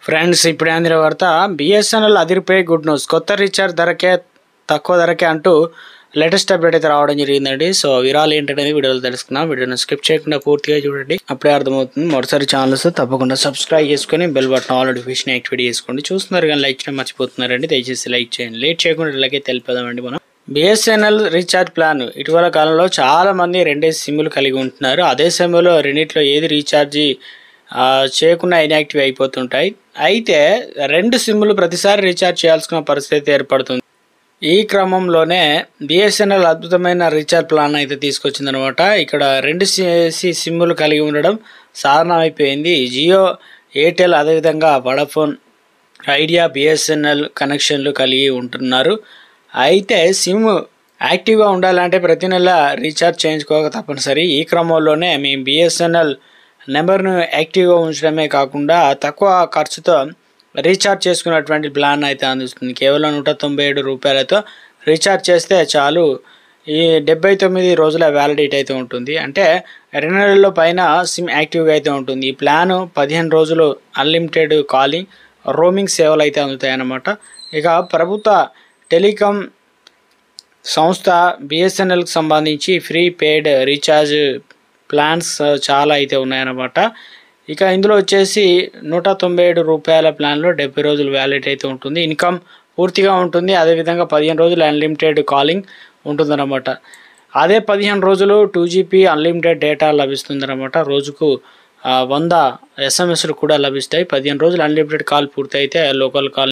Friends ఇప్పుడు అందిన వార్త బిఎస్ఎన్ఎల్ అదిరిపోయే గుడ్ న్యూస్. కొత్త రీఛార్జ్ ధరకే తక్కువ ధరకే అంటూ లేటెస్ట్ అప్డేట్ అయితే రావడం జరిగిందండి. సో వివరాలు ఏంటనేది వీడియోలో తెలుసుకున్నాం. వీడియోని స్కిప్ చేయకుండా పూర్తిగా చూడండి, అప్పుడే అర్థమవుతుంది. మొదటిసారి ఛానల్స్ తప్పకుండా సబ్స్క్రైబ్ చేసుకొని bell button all notification activate చేసుకోండి. చూస్తున్నారు కానీ లైక్ చేయడం మర్చిపోతున్నారండి, దయచేసి లైక్ చేయండి. లేట్ చేయకుండా ఇలాగే తెలిపేదామండి. మనం బిఎస్ఎన్ఎల్ రీఛార్జ్ ప్లాన్ ఇటీవల కాలంలో చాలా మంది రెండే సిమ్లు కలిగి ఉంటున్నారు. అదే సమయంలో రెండిట్లో ఏది రీఛార్జి చేయకుండా ఇన్యాక్టివ్ అయిపోతుంటాయి. అయితే రెండు సిమ్లు ప్రతిసారి రీఛార్జ్ చేయాల్సిన పరిస్థితి ఏర్పడుతుంది. ఈ క్రమంలోనే బిఎస్ఎన్ఎల్ అద్భుతమైన రీఛార్జ్ ప్లాన్ అయితే తీసుకొచ్చిందనమాట. ఇక్కడ రెండు సిమ్లు కలిగి ఉండడం సాధారణం అయిపోయింది. జియో, ఎయిర్టెల్ అదేవిధంగా వడాఫోన్ ఐడియా బిఎస్ఎన్ఎల్ కనెక్షన్లు కలిగి ఉంటున్నారు. అయితే సిమ్ యాక్టివ్గా ఉండాలంటే ప్రతి నెల రీఛార్జ్ చేయించుకోక తప్పనిసరి. ఈ క్రమంలోనే మీ బిఎస్ఎన్ఎల్ నెంబర్ను యాక్టివ్గా ఉంచడమే కాకుండా తక్కువ ఖర్చుతో రీఛార్జ్ చేసుకున్నటువంటి ప్లాన్ అయితే అందిస్తుంది. కేవలం 197 రూపాయలతో రీఛార్జ్ చేస్తే చాలు. ఈ 79 రోజుల వ్యాలిడిటీ అయితే ఉంటుంది. అంటే 2 నెలల పైన సిమ్ యాక్టివ్గా అయితే ఉంటుంది. ఈ ప్లాను 15 రోజులు అన్లిమిటెడ్ కాలింగ్, రోమింగ్ సేవలు అయితే అందుతాయన్నమాట. ఇక ప్రభుత్వ టెలికాం సంస్థ బిఎస్ఎన్ఎల్కి సంబంధించి ఫ్రీ పెయిడ్ రీఛార్జ్ ప్లాన్స్ చాలా అయితే ఉన్నాయన్నమాట. ఇక ఇందులో వచ్చేసి 197 రూపాయల ప్లాన్లో 70 రోజులు వ్యాలిడిటీ అయితే ఉంటుంది. ఇన్కమ్ పూర్తిగా ఉంటుంది. అదేవిధంగా 15 రోజులు అన్లిమిటెడ్ కాలింగ్ ఉంటుందన్నమాట. అదే 15 రోజులు 2GB అన్లిమిటెడ్ డేటా లభిస్తుందన్నమాట. రోజుకు 100 SMS కూడా లభిస్తాయి. 15 రోజులు అన్లిమిటెడ్ కాల్ పూర్తి అయితే లోకల్ కాల్